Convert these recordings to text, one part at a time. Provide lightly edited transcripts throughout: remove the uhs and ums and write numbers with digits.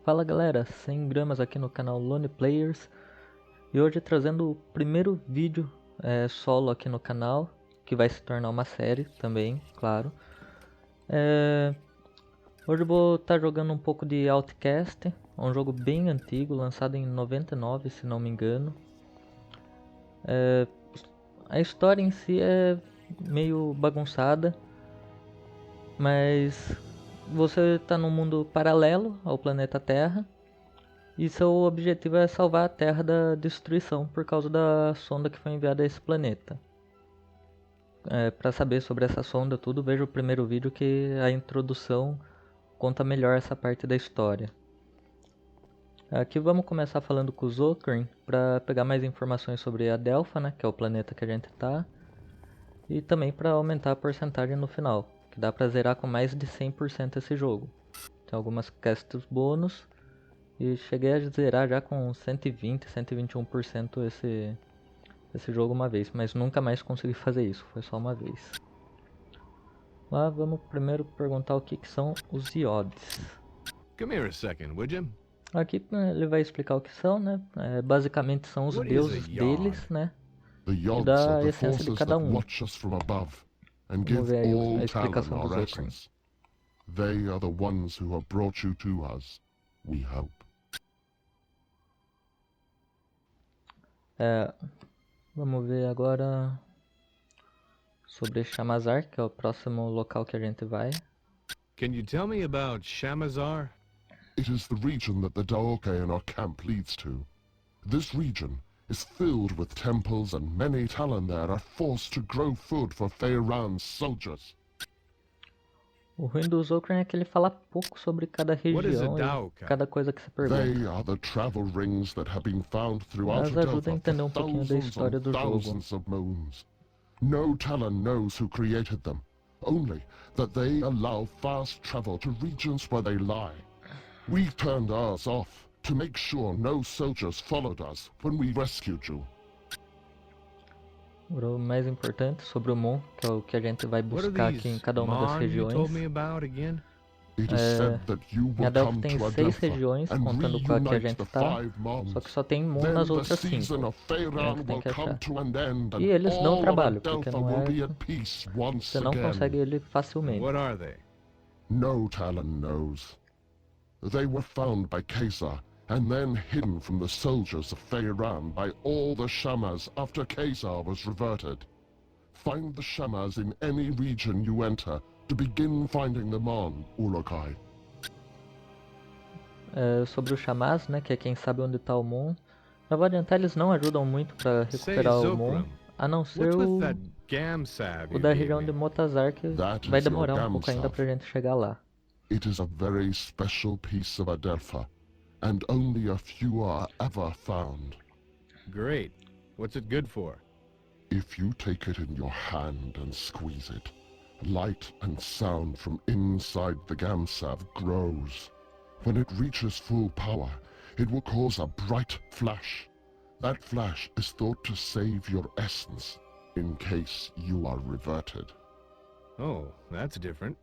Fala galera, 100 gramas aqui no canal Lone Players e hoje trazendo o primeiro vídeo solo aqui no canal, que vai se tornar uma série também, claro. Hoje eu vou estar jogando um pouco de Outcast, um jogo bem antigo, lançado em 99 se não me engano. A história em si é meio bagunçada, mas você está num mundo paralelo ao planeta Terra e seu objetivo é salvar a Terra da destruição por causa da sonda que foi enviada a esse planeta. Para saber sobre essa sonda tudo, veja o primeiro vídeo que a introdução conta melhor essa parte da história. Aqui vamos começar falando com o Zokrin para pegar mais informações sobre a Adelpha, né, que é o planeta que a gente está, e também para aumentar a porcentagem no final, que dá para zerar com mais de 100% esse jogo. Tem algumas quests bônus e cheguei a zerar já com 120, 121% esse jogo uma vez, mas nunca mais consegui fazer isso, foi só uma vez. Lá vamos primeiro perguntar o que são os iodes. Come here a second, would you? Aqui ele vai explicar o que são, né? Basicamente são os deuses deles, né? E da essência de cada um. Vamos ver aí a explicação do Zokrin. They are the ones who have brought you to us, we hope. Vamos ver agora sobre Shamazar, que é o próximo local que a gente vai. Can you tell me about Shamazar? It is the region that the Daoke in our camp leads to. This region is filled with temples and many Talon there are forced to grow food for Feyran's soldiers. O ruim do Zokrin é que ele fala pouco sobre cada região e cada coisa que você pergunta. They are the travel rings that have been found throughout Mas ajuda a Adelpha entender um for pouquinho da história do jogo. thousands of moons. No Talon knows who created them, only that they allow fast travel to regions where they lie. We turned ours off to make sure no soldiers followed us when we rescued you. O mais importante sobre o Mon, que é o que a gente vai buscar aqui em cada uma das regiões. Em Adelpha tem 6 regiões, contando com a que a gente está, só que só tem Mon nas outras 5. A gente tem que achar. E eles dão trabalho, porque não você não consegue ele facilmente. No Talon knows. They were found by Caesar, and then hidden from the soldiers of Feyran by all the Shamas after Caesar was reverted. Find the Shamas in any region you enter to begin finding them on, Ulokai. Sobre os Shamas, né, que é quem sabe onde está o Mon, já vou adiantar, eles não ajudam muito para recuperar o Mon, a não ser o da região de Motazar, que vai demorar um pouco ainda pra gente chegar lá. It is a very special piece of Adelpha, and only a few are ever found. Great. What's it good for? If you take it in your hand and squeeze it, light and sound from inside the Gamsav grows. When it reaches full power, it will cause a bright flash. That flash is thought to save your essence, in case you are reverted. Oh, that's different.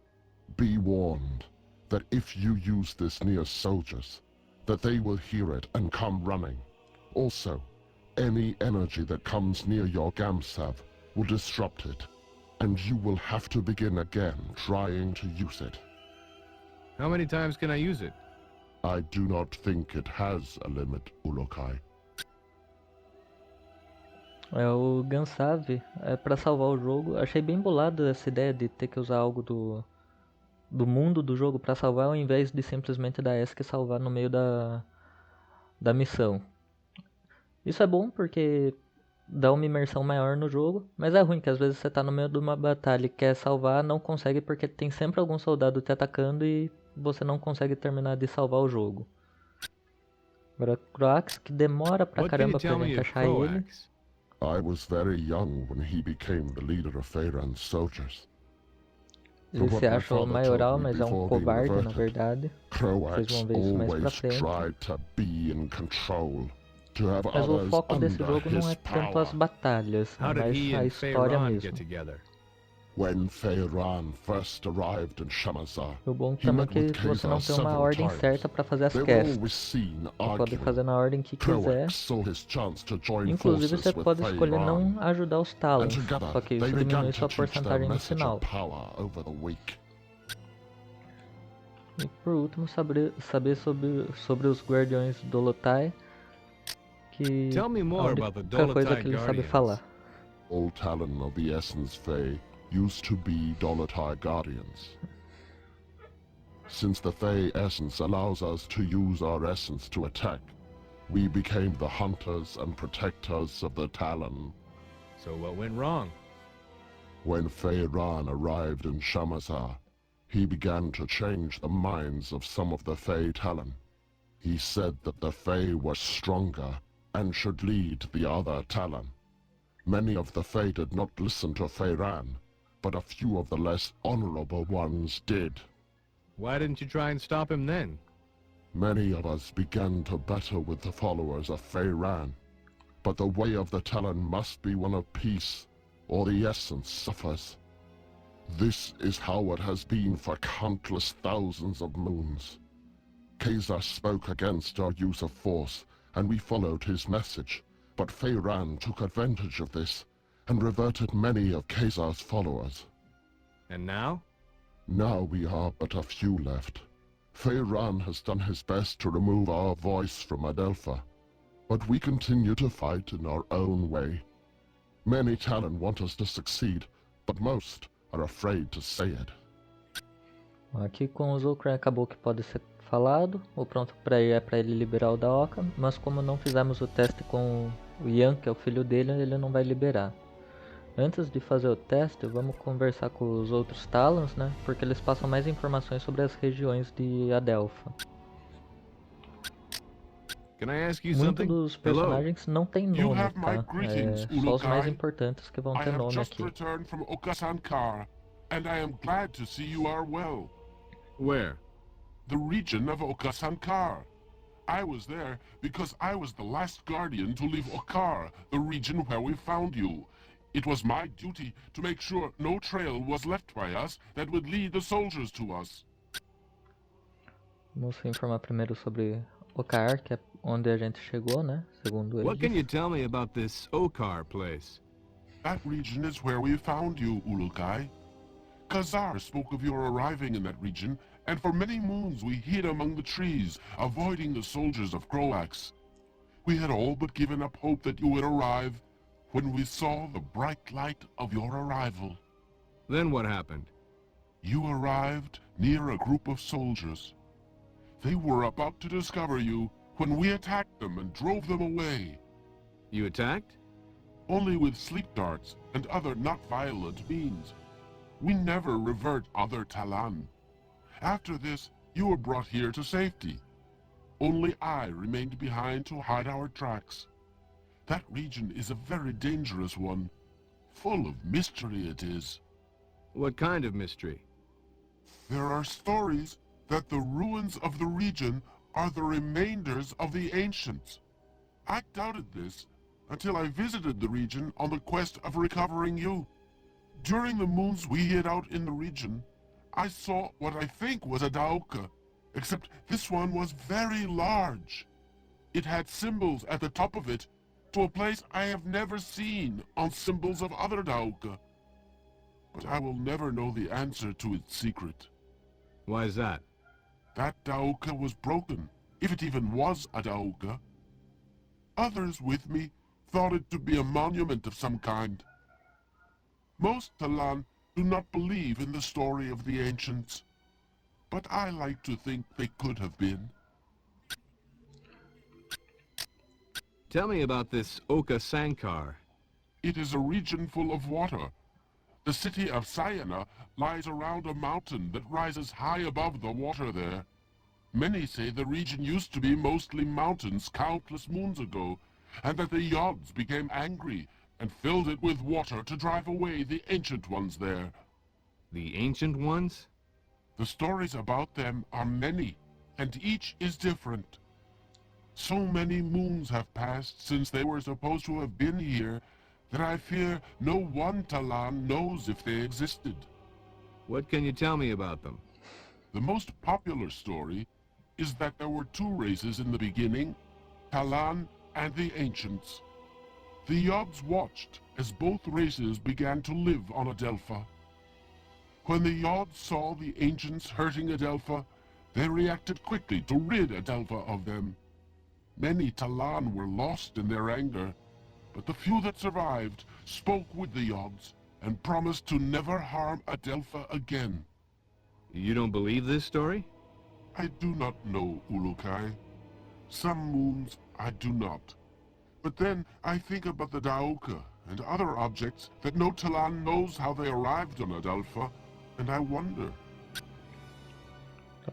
Be warned that if you use this near soldiers, that they will hear it and come running. Also, any energy that comes near your Gamsav will disrupt it, and you will have to begin again trying to use it. How many times can I use it? I do not think it has a limit, Ulokai. O Gamsav, para salvar o jogo, achei bem bolado essa ideia de ter que usar algo do mundo do jogo para salvar, ao invés de simplesmente dar ESC e salvar no meio da missão. Isso é bom porque dá uma imersão maior no jogo, mas é ruim que às vezes você tá no meio de uma batalha e quer salvar, não consegue porque tem sempre algum soldado te atacando e você não consegue terminar de salvar o jogo. Agora Croax, que demora pra caramba pra gente achar ele. I was very young when he became the leader of Feyran's soldiers. Ele se acha o maioral, mas é um covarde, na verdade. Vocês vão ver isso mais pra frente. Mas o foco desse jogo não é tanto as batalhas, é mais a história mesmo. When Feyran first arrived in Shamazar, O bom he também é met with que você não Khazar tem uma several ordem times. certa para fazer as They were quests. always seen Você pode fazer arguing. na ordem que quiser. Croak saw his chance to join Inclusive forces você with pode escolher Feyran, não ajudar os and Talons, together só que they isso began diminui to sua teach their porcentagem no message final. of power over the weak. E por último, saber sobre os Guardiões do Lotai, que Tell me a more única about the coisa Dolotai que ele sabe Guardians. falar. All Talon of the Essence Fae used to be Dolotai Guardians. Since the Fae Essence allows us to use our essence to attack, we became the hunters and protectors of the Talon. So what went wrong? When Feyran arrived in Shamazar, he began to change the minds of some of the Fae Talon. He said that the Fae were stronger and should lead the other Talon. Many of the Fae did not listen to Feyran, but a few of the less honorable ones did. Why didn't you try and stop him then? Many of us began to battle with the followers of Feyran, but the way of the Talon must be one of peace, or the essence suffers. This is how it has been for countless thousands of moons. Khazar spoke against our use of force, and we followed his message, but Feyran took advantage of this, and reverted many of Khazar's followers. And now? Now we are but a few left. Feyran has done his best to remove our voice from Adelpha, but we continue to fight in our own way. Many Talon want us to succeed, but most are afraid to say it. Aqui com o Zulcran acabou que pode ser falado. O pronto para ir é para ele liberar o Daoka, mas como não fizemos o teste com o Yan, que é o filho dele, ele não vai liberar. Antes de fazer o teste, vamos conversar com os outros Talons, né? Porque eles passam mais informações sobre as regiões de Adelpha. Can I ask you Muitos something? dos personagens não tem nome, have my tá? greetings, Só os mais Ulukai. importantes que vão I ter have nome just aqui. returned from Okasankar, and I am glad to see you are well. Where? The region of Okasankar. I was there because I was the last guardian to leave Okar, the region where we found you. It was my duty to make sure no trail was left by us that would lead the soldiers to us. Vamos informar primeiro sobre Okar, que é onde a gente chegou, né? Segundo What can you eles. tell me about this Okar place? That region is where we found you, Ulukai. Khazar spoke of your arriving in that region, and for many moons we hid among the trees, avoiding the soldiers of Croax. We had all but given up hope that you would arrive when we saw the bright light of your arrival. Then what happened? You arrived near a group of soldiers. They were about to discover you when we attacked them and drove them away. You attacked? Only with sleep darts and other not violent means. We never revert other Talan. After this, you were brought here to safety. Only I remained behind to hide our tracks. That region is a very dangerous one. Full of mystery it is. What kind of mystery? There are stories that the ruins of the region are the remainders of the ancients. I doubted this until I visited the region on the quest of recovering you. During the moons we hid out in the region, I saw what I think was a Daoka, except this one was very large. It had symbols at the top of it to a place I have never seen on symbols of other Daoka. But I will never know the answer to its secret. Why is that? That Daoka was broken, if it even was a Daoka. Others with me thought it to be a monument of some kind. Most Talan do not believe in the story of the ancients, but I like to think they could have been. Tell me about this Oka Sankar. It is a region full of water. The city of Sayana lies around a mountain that rises high above the water there. Many say the region used to be mostly mountains countless moons ago, and that the Yods became angry and filled it with water to drive away the ancient ones there. The Ancient Ones? The stories about them are many, and each is different. So many moons have passed since they were supposed to have been here that I fear no one Talan knows if they existed. What can you tell me about them? The most popular story is that there were two races in the beginning, Talan and the Ancients. The Yods watched as both races began to live on Adelpha. When the Yods saw the Ancients hurting Adelpha, they reacted quickly to rid Adelpha of them. Many Talan were lost in their anger, but the few that survived spoke with the Yods and promised to never harm Adelpha again. You don't believe this story? I do not know, Ulukai. Some moons I do not. But then I think about the Daoka and other objects that no Talan knows how they arrived on Adelpha, and I wonder.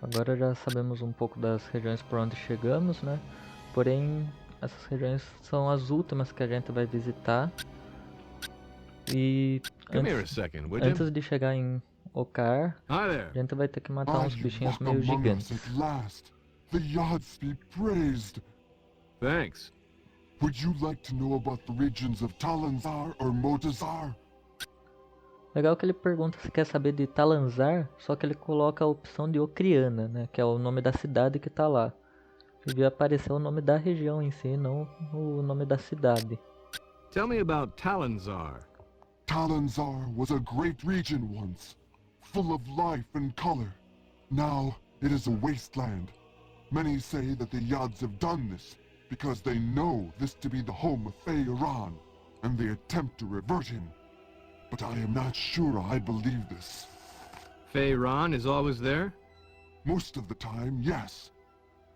Agora já sabemos um pouco das regiões por onde chegamos, né? Porém, essas regiões são as últimas que a gente vai visitar. E Come here a second, would you? antes de chegar em Okar, Hi a there. gente vai ter que matar uns You bichinhos walk meio among us gigantes. at last. The Yods be praised. Thanks. Would you like to know about the regions of Talanzar or Motazar? Legal que ele pergunta se quer saber de Talanzar, só que ele coloca a opção de Ocriana, né? Que é o nome da cidade que tá lá. Devia aparecer o nome da região em si, não o nome da cidade. Tell me about Talanzar. Talanzar was a great region once, full of life and color. Now it is a wasteland. Many say that the Yods have done this because they know this to be the home of Feiran, and they attempt to revert him. But I am not sure I believe this. Feiran is always there? Most of the time, yes.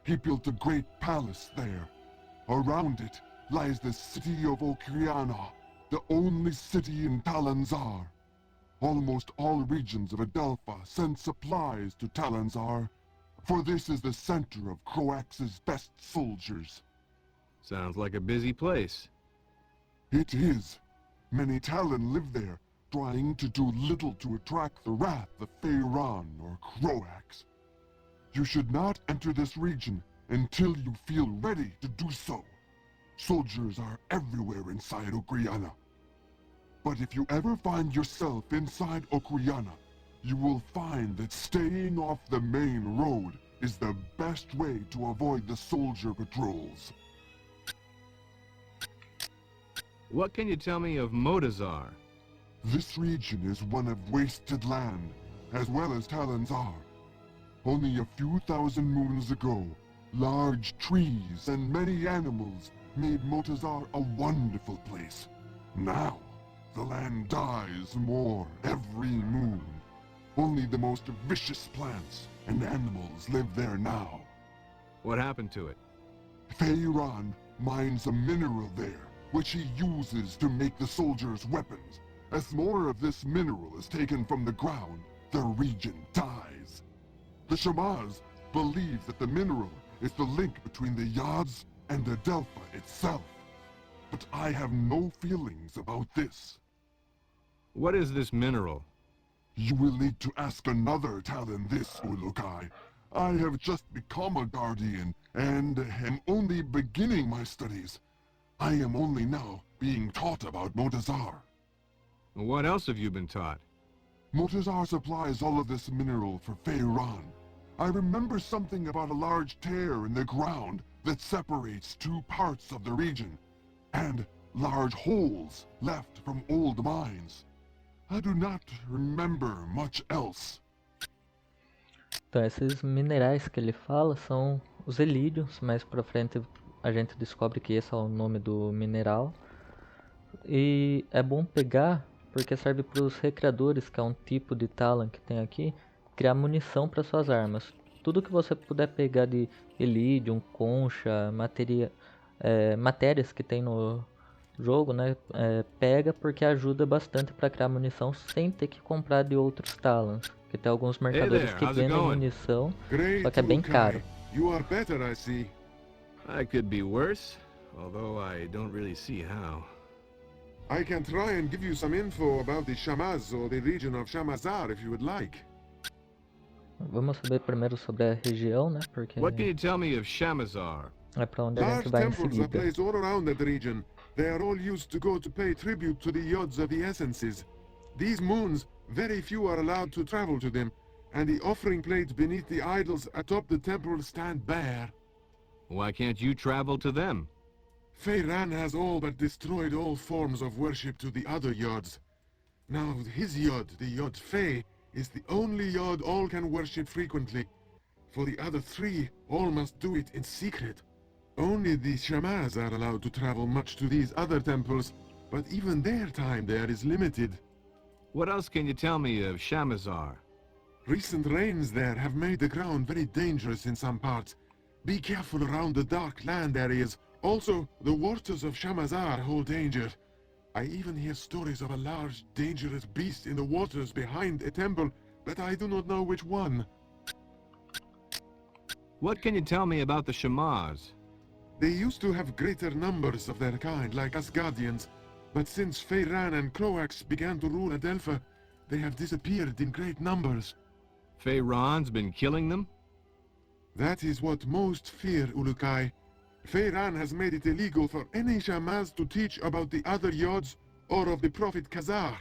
He built a great palace there. Around it lies the city of Okriana, the only city in Talanzar. Almost all regions of Adelpha send supplies to Talanzar, for this is the center of Croax's best soldiers. Sounds like a busy place. It is. Many Talon live there, trying to do little to attract the wrath of Feiran or Croax. You should not enter this region until you feel ready to do so. Soldiers are everywhere inside Okriana. But if you ever find yourself inside Okriana, you will find that staying off the main road is the best way to avoid the soldier patrols. What can you tell me of Motazar? This region is one of wasted land, as well as Talanzar. Only a few thousand moons ago, large trees and many animals made Motazar a wonderful place. Now, the land dies more every moon. Only the most vicious plants and animals live there now. What happened to it? Feiran mines a mineral there, which he uses to make the soldiers' weapons. As more of this mineral is taken from the ground, the region dies. The Shamaz believe that the mineral is the link between the Yods and Adelpha itself. But I have no feelings about this. What is this mineral? You will need to ask another Talon this, Ulukai. I have just become a guardian, and am only beginning my studies. I am only now being taught about Motazar. What else have you been taught? Motazar supplies all of this mineral for Feiran. I remember something about a large tear in the ground that separates two parts of the region, and large holes left from old mines. I do not remember much else. Então, esses minerais que ele fala são os elídios. Mais pra frente a gente descobre que esse é o nome do mineral. E é bom pegar porque serve para os recreadores, que é um tipo de Talon que tem aqui, criar munição para suas armas. Tudo que você puder pegar de elídio, concha, matérias que tem no jogo, né? Pega porque ajuda bastante para criar munição sem ter que comprar de outros Talons. Porque tem alguns mercadores que vendem munição, só que é bem caro. You are better, I see. I could be worse, although I don't really see how. I can try and give you some info about the Shamaz or the region of Shamazar if you would like. Vamos saber primeiro sobre a região, né? Porque What can you tell me of Shamazar? é pra onde a gente Large vai em temples are seguida. placed all around that region. They are all used to go to pay tribute to the yods of the essences. These moons, very few are allowed to travel to them, and the offering plates beneath the idols atop the temple stand bare. Why can't you travel to them? Feyran has all but destroyed all forms of worship to the other yods. Now his yod, the yod Fey, is the only yod all can worship frequently. For the other three, all must do it in secret. Only the Shamaz are allowed to travel much to these other temples, but even their time there is limited. What else can you tell me of Shamazar? Recent rains there have made the ground very dangerous in some parts. Be careful around the dark land areas. Also, the waters of Shamazar hold danger. I even hear stories of a large, dangerous beast in the waters behind a temple, but I do not know which one. What can you tell me about the Shamaz? They used to have greater numbers of their kind, like Asgardians, but since Feyran and Croax began to rule Adelpha, they have disappeared in great numbers. Feyron's been killing them? That is what most fear, Ulukai. Feyran has made it illegal for any Shamaz to teach about the other yods or of the Prophet Khazar.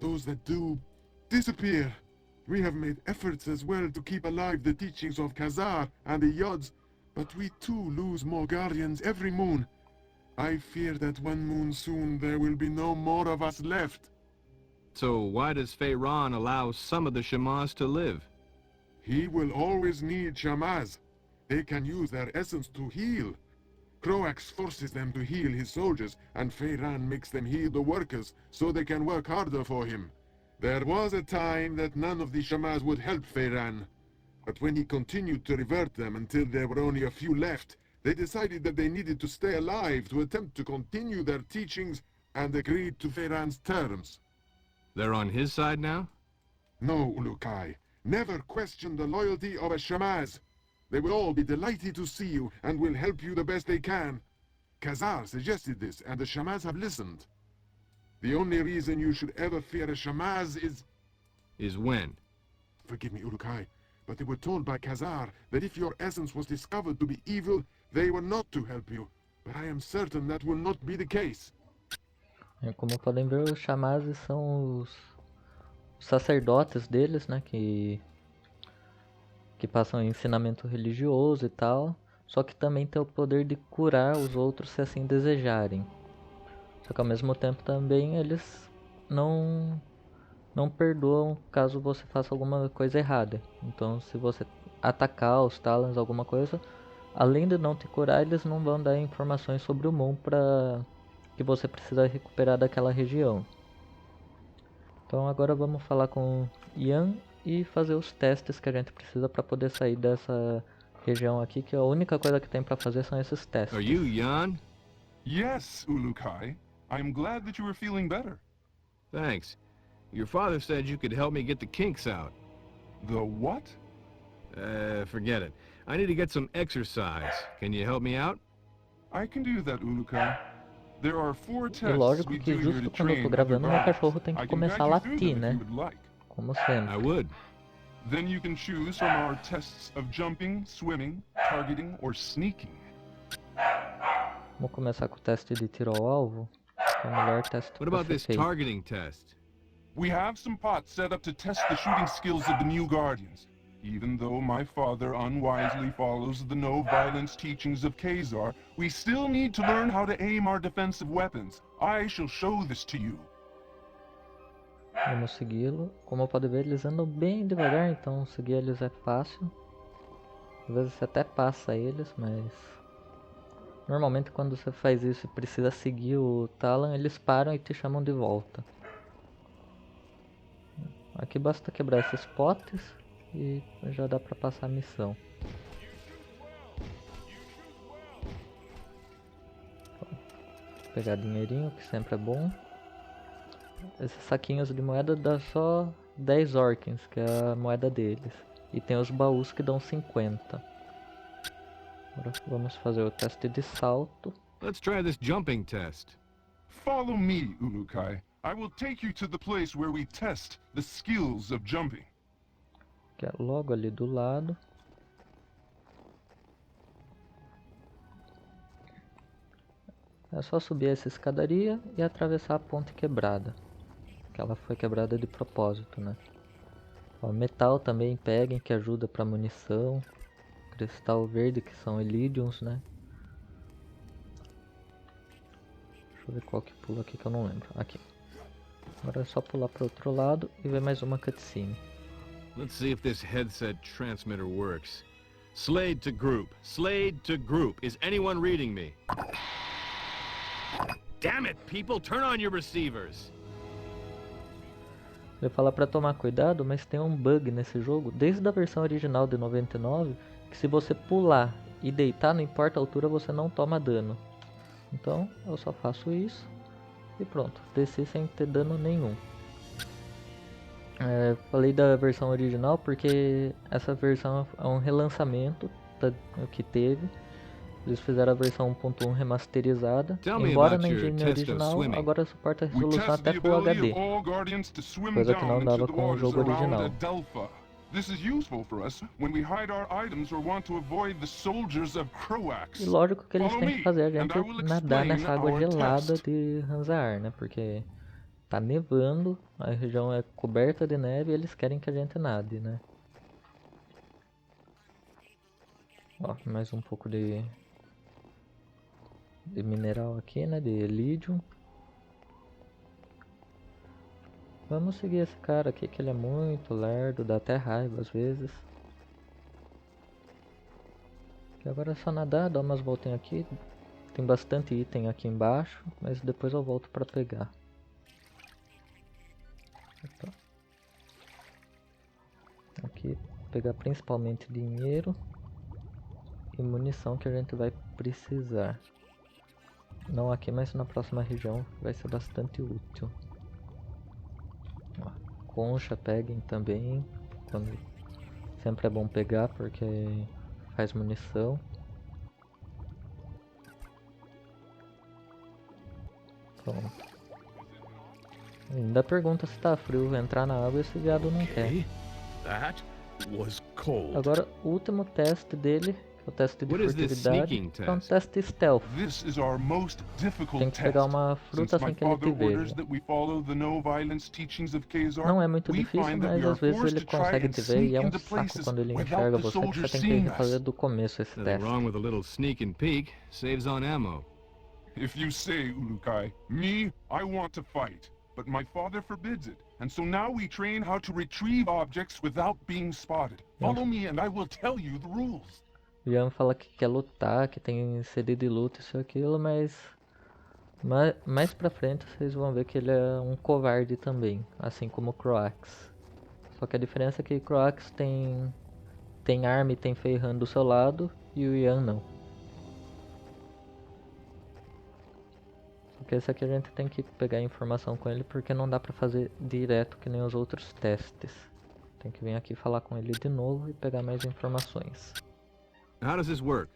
Those that do, disappear. We have made efforts as well to keep alive the teachings of Khazar and the yods, but we too lose more guardians every moon. I fear that one moon soon there will be no more of us left. So why does Feyron allow some of the Shamaz to live? He will always need Shamaz. They can use their essence to heal. Croax forces them to heal his soldiers, and Feyran makes them heal the workers so they can work harder for him. There was a time that none of the Shamaz would help Feyran. But when he continued to revert them until there were only a few left, they decided that they needed to stay alive to attempt to continue their teachings and agreed to Feyran's terms. They're on his side now? No, Ulukai. Never question the loyalty of a Shamaz. They will all be delighted to see you and will help you the best they can. Khazar suggested this, and the Shamaz have listened. The only reason you should ever fear a Shamaz is... Is when? Forgive me, Ulukai, but they were told by Khazar that if your essence was discovered to be evil, they were not to help you. But I am certain that will not be the case. Como podem ver, os Shamazes são os sacerdotes deles, né, que passam ensinamento religioso e tal, só que também tem o poder de curar os outros se assim desejarem. Só que ao mesmo tempo também eles não perdoam caso você faça alguma coisa errada. Então se você atacar os Talons, alguma coisa, além de não te curar, eles não vão dar informações sobre o Moon para que você precisa recuperar daquela região. Então agora vamos falar com Ian e fazer os testes que a gente precisa para poder sair dessa região aqui, que a única coisa que tem para fazer são esses testes. Are you Jan? Yes, Ulukai. I'm glad that you are feeling better. Thanks. Your father said you could help me get the kinks out. The what? Forget it. I need to get some exercise. Can you help me out? I can do that, Ulukai. There are 4 E tests lógico we que do here justo to quando eu train tô other gravando, meu guardians. cachorro tem que I can começar a guide you through latir, them né? if you would like. Como I sempre. would. Then you can choose from our tests of jumping, swimming, targeting, or sneaking. Vamos começar com o teste de tiro ao alvo. É o melhor teste What para about ser this feito. targeting test? We have some pots set up to test the shooting skills of the new guardians. Even though my father unwisely follows the no-violence teachings of Khazar, we still need to learn how to aim our defensive weapons. I shall show this to you. Vamos segui-lo. Como pode ver, eles andam bem devagar, então seguir eles é fácil. Às vezes você até passa eles, mas... Normalmente quando você faz isso e precisa seguir o Talon, eles param e te chamam de volta. Aqui basta quebrar esses potes e já dá pra passar a missão. Pegar dinheirinho, que sempre é bom. Esses saquinhos de moeda dá só 10 orkins, que é a moeda deles. E tem os baús que dão 50. Agora vamos fazer o teste de salto. Let's try this jumping test. Follow me, Ulukai. I will take you to the place where we test the skills of jumping. Que é logo ali do lado. É só subir essa escadaria e atravessar a ponte quebrada. Que ela foi quebrada de propósito, né? Ó, metal também peguem, que ajuda pra munição. Cristal verde, que são Elydiums, né? Deixa eu ver qual que pula aqui que eu não lembro. Aqui. Agora é só pular pro outro lado e ver mais uma cutscene. Let's see if this headset transmitter works. Slade to group. Slade to group. Is anyone reading me? Damn it, people! Turn on your receivers! Eu ia falar pra tomar cuidado, mas tem um bug nesse jogo, desde a versão original de 99, que se você pular e deitar, não importa a altura, você não toma dano. Então, eu só faço isso e pronto, desci sem ter dano nenhum. Falei da versão original porque essa versão é um relançamento que teve. Eles fizeram a versão 1.1 remasterizada, embora na engine original agora suporta a We resolução test the até Full ability HD, of all guardians to swim coisa que não down dava into the com o waters jogo around original. Adelpha. This is useful for us when we hide our items or want to avoid the soldiers of Croax. E lógico que eles Follow têm que me, fazer a and gente I will nadar explain nessa água our gelada test. de Ranzar, né? Porque tá nevando, a região é coberta de neve e eles querem que a gente nade, né? Ó, mais um pouco de mineral aqui, né? De Elydium. Vamos seguir esse cara aqui, que ele é muito lerdo, dá até raiva às vezes. E agora é só nadar, dar umas voltinhas aqui. Tem bastante item aqui embaixo, mas depois eu volto pra pegar. Opa. Aqui, pegar principalmente dinheiro e munição que a gente vai precisar. Não aqui, mas na próxima região vai ser bastante útil. Ó, concha peguem também, sempre é bom pegar porque faz munição. Pronto. Ainda pergunta se tá frio, entrar na água esse viado não quer. Okay, that was cold. Agora o último teste dele, que é o teste de What is this furtividade, sneaking é um test? teste stealth. This is our most difficult Tem que test. pegar uma fruta Since my sem que ele father te orders veja. that we follow the no violence teachings of Khazar, Não é muito we difícil, find that mas we are às vezes forced ele to try consegue and te ver e sneak é um into saco places quando ele without enxerga the você que soldiers você tem que seeing refazer us. do começo esse Nothing teste. wrong with a little sneak and peek. Saves on ammo. If you say, Ulukai, me, I want to fight, but my father forbids it, and so now we train how to retrieve objects without being spotted. Follow me and I will tell you the rules. O Ian fala que quer lutar, que tem sede de luta, isso e aquilo, mas mais pra frente vocês vão ver que ele é um covarde também, assim como o Croax. Só que a diferença é que o Croax tem arma e tem Ferran do seu lado e o Ian não. Porque esse aqui a gente tem que pegar informação com ele porque não dá pra fazer direto que nem os outros testes. Tem que vir aqui falar com ele de novo e pegar mais informações. How does this work?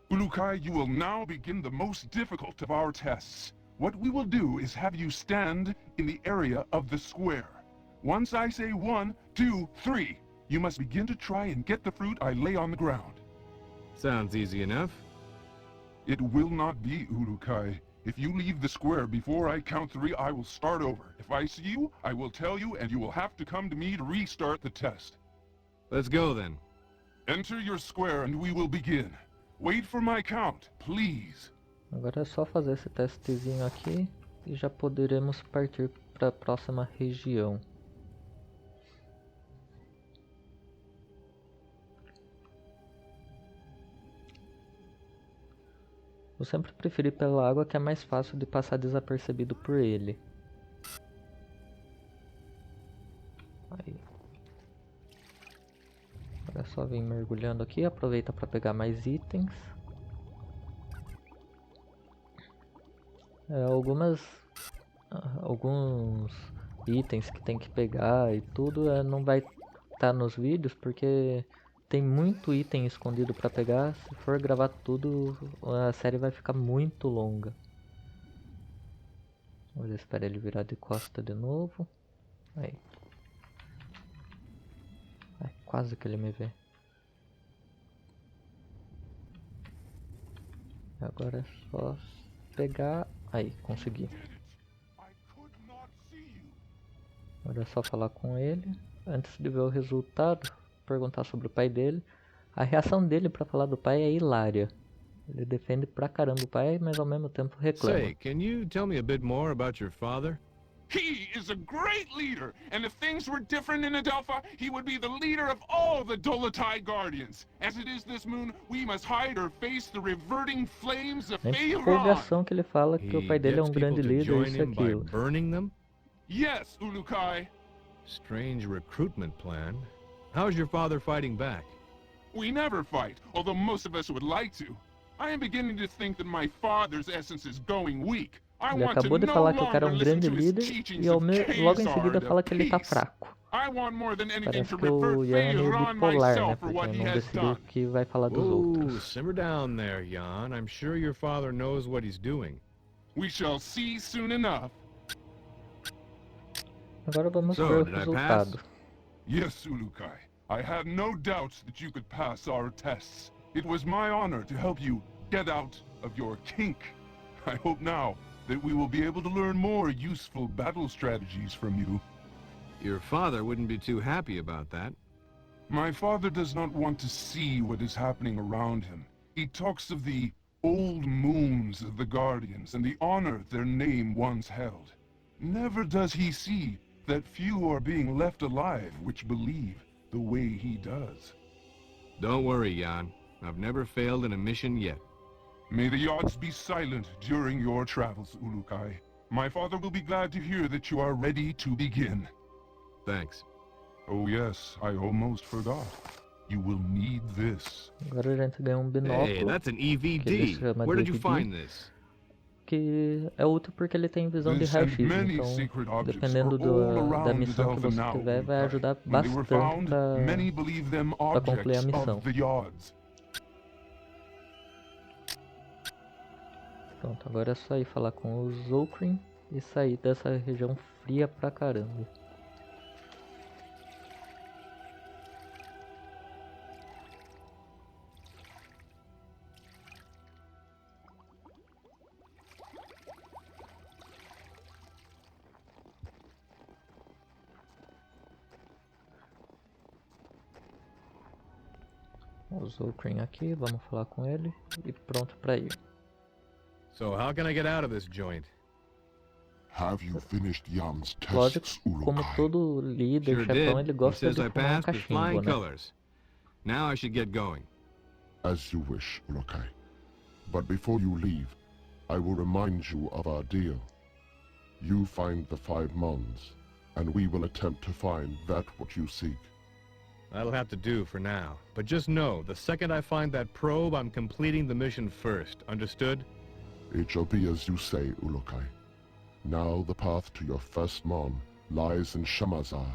Ulukai, you will now begin the most difficult of our tests. What we will do is have you stand in the area of the square. Once I say 1, 2, 3, you must begin to try and get the fruit I lay on the ground. Sounds easy enough. It will not be, Ulukai. If you leave the square before I count 3, I will start over. If I see you, I will tell you, and you will have to come to me to restart the test. Let's go then. Enter your square and we will begin. Wait for my count, please. Agora é só fazer esse testezinho aqui e já poderemos partir para a próxima região. Eu sempre preferi pela água, que é mais fácil de passar desapercebido por ele. Aí. Agora é só vir mergulhando aqui, aproveita para pegar mais itens. Alguns itens que tem que pegar e tudo não vai estar nos vídeos porque tem muito item escondido para pegar. Se for gravar tudo, a série vai ficar muito longa. Vamos esperar ele virar de costa de novo. Aí. Ai, quase que ele me vê. Agora é só pegar... Aí, consegui. I could not see you. Agora é só falar com ele. Antes de ver o resultado, perguntar sobre o pai dele. A reação dele pra falar do pai é hilária. Ele defende pra caramba o pai, mas ao mesmo tempo reclama. Say, can you tell me a bit more about your father? He is a great leader, and if things were different in Adelpha, he would be the leader of all the Dolotai Guardians. As it is this moon, we must hide or face the reverting flames of Na Feyran. empolgação que ele fala que o He pai dele é gets um people grande to líder, join isso e him by aquilo. burning them? Yes, Ulukai. Strange recruitment plan. How's your father fighting back? We never fight, although most of us would like to. I am beginning to think that my father's essence is going weak. I Ele want to acabou de no falar que o cara é longer um listen grande to his líder teachings e of logo em Khazar seguida and fala of que ele tá peace. fraco. I want more than anything Parece to que o revert Ian é meio Feyran bipolar, né? myself for Porque what he não has decidiu o done. que vai falar dos Whoa, outros. simmer down there, Jan. I'm sure your father knows what he's doing. We shall see soon enough. Agora vamos So, ver o did I resultado. Yes, Ulukai. I had no doubts that you could pass our tests. It was my honor to help you get out of your kink. I hope now that we will be able to learn more useful battle strategies from you. Your father wouldn't be too happy about that. My father does not want to see what is happening around him. He talks of the old moons of the Guardians and the honor their name once held. Never does he see that few are being left alive which believe the way he does. Don't worry, Jan. I've never failed in a mission yet. May the odds be silent during your travels, Ulukai. My father will be glad to hear that you are ready to begin. Thanks. Oh yes, I almost forgot. You will need this. Agora a gente ganha um Hey, binóculo, that's an que ele EVD. chama Where de did you EVD, find this? que é útil porque ele tem visão de This and raio-x, many então sacred objects dependendo are all da around missão que Adelpha você now, tiver, vai Ulukai. ajudar When they were bastante found, pra... many believe them pra concluir a objects missão. of the Yods. Pronto, agora é só ir falar com o Zolkrin e sair dessa região fria pra caramba. O Zolkrin aqui, vamos falar com ele e pronto pra ir. So how can I get out of this joint? Have you finished Jan's Lógico, tests, como Ulukai? todo líder, Sure chefão, did. ele He gosta says de I fumar um passed with cachimbo, flying né? colors. Now I should get going. As you wish, Ulukai. But before you leave, I will remind you of our deal. You find the 5 Mons, and we will attempt to find that what you seek. That'll have to do for now. But just know, the second I find that probe, I'm completing the mission first. Understood? It shall be as you say, Ulukai. Now the path to your first Mon lies in Shamazar,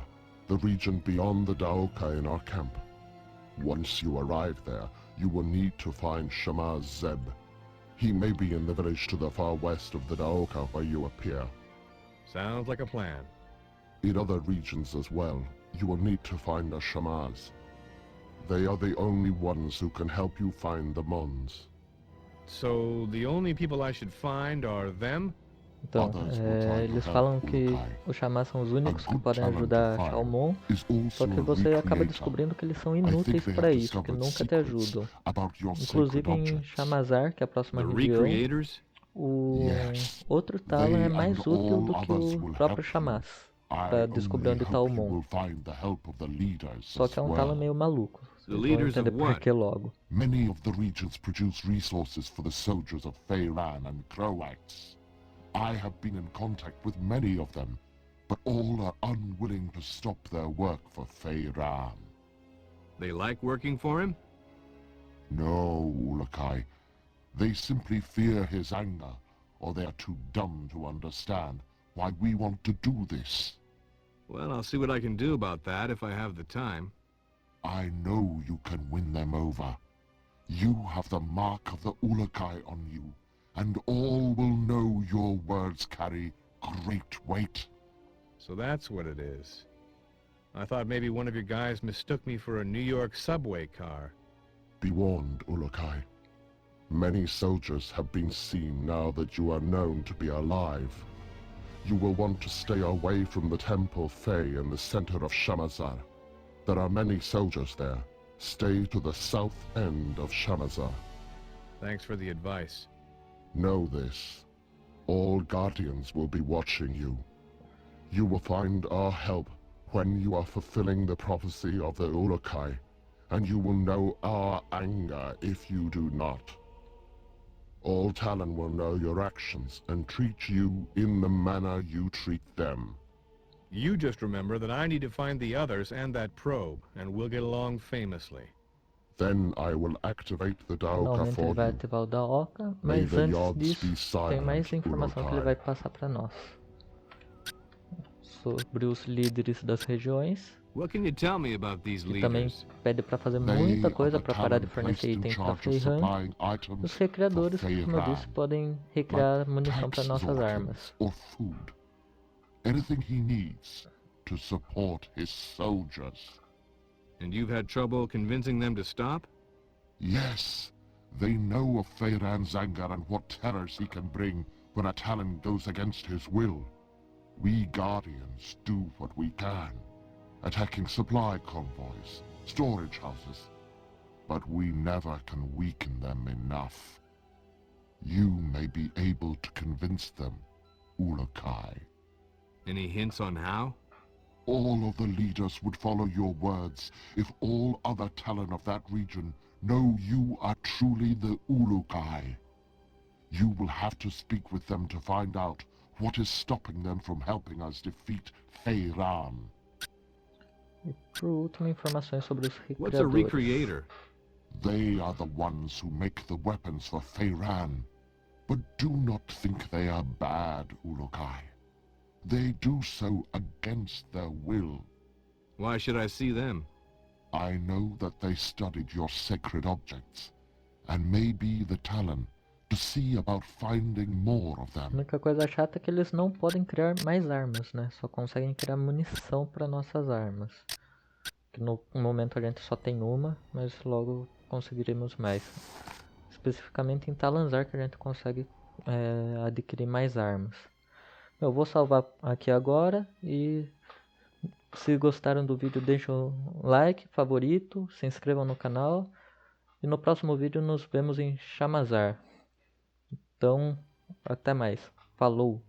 the region beyond the Daoka in our camp. Once you arrive there, you will need to find Shamaz Zeb. He may be in the village to the far west of the Daoka where you appear. Sounds like a plan. In other regions as well, you will need to find the Shamaz. They are the only ones who can help you find the Mons. So the only people I should find are them? Então, eles falam que os Chamás são os únicos que podem ajudar Shalmon, só que você acaba descobrindo que eles são inúteis para isso, que nunca te ajudam. Inclusive em Shamazar, que é a próxima The região, recreators? o outro Talon é mais útil do que o próprio Chamaz para descobrir onde está o Mon. Só que é um Talon meio maluco. Vocês vão entender por que logo. Many of the regions produce resources for the soldiers of Feyran and Croax. I have been in contact with many of them, but all are unwilling to stop their work for Feyran. They like working for him? No, Ulukai. They simply fear his anger, or they are too dumb to understand why we want to do this. Well, I'll see what I can do about that if I have the time. I know you can win them over. You have the mark of the Ulukai on you, and all will know your words carry great weight. So that's what it is. I thought maybe one of your guys mistook me for a New York subway car. Be warned, Ulukai. Many soldiers have been seen now that you are known to be alive. You will want to stay away from the Temple Fey in the center of Shamazar. There are many soldiers there. Stay to the south end of Shamazar. Thanks for the advice. Know this. All Guardians will be watching you. You will find our help when you are fulfilling the prophecy of the Ulukai, and you will know our anger if you do not. All Talon will know your actions and treat you in the manner you treat them. You just remember that I need to find the others and that probe, and we'll get along famously. Then I will activate the Daoka Finalmente ele for vai you. ativar o Daoka, May mas the antes Yods disso be silent, tem mais informação que ele vai passar para nós. Sobre os líderes das regiões. What can you tell me about these E também leaders? pede para fazer They muita are coisa the para parar de Talon fornecer placed in itens para charge of Feyran. supplying Os items recriadores, for como eu disse, Feyran, podem recriar like munição para taxes nossas or armas. weapons or food. Anything he needs to support his soldiers. And you've had trouble convincing them to stop? Yes, they know of Feyran's anger and what terrors he can bring when a Talon goes against his will. We Guardians do what we can, attacking supply convoys, storage houses, but we never can weaken them enough. You may be able to convince them, Ulukai. Any hints on how? All of the leaders would follow your words if all other Talon of that region know you are truly the Ulukai. You will have to speak with them to find out what is stopping them from helping us defeat Feyran. E por último, informações sobre os What's a recriadores. recreator? They are the ones who make the weapons for Feyran. But do not think they are bad, Ulukai. They do so against their will. Why should I see them? I know that they studied your sacred objects, and maybe the Talon, to see about finding more of A them. única coisa chata é que eles não podem criar mais armas, né? Só conseguem criar munição para nossas armas. Que no momento a gente só tem uma, mas logo conseguiremos mais. Especificamente em Talanzar que a gente consegue adquirir mais armas. Eu vou salvar aqui agora e se gostaram do vídeo deixem um like, favorito, se inscrevam no canal e no próximo vídeo nos vemos em Shamazar. Então, até mais. Falou!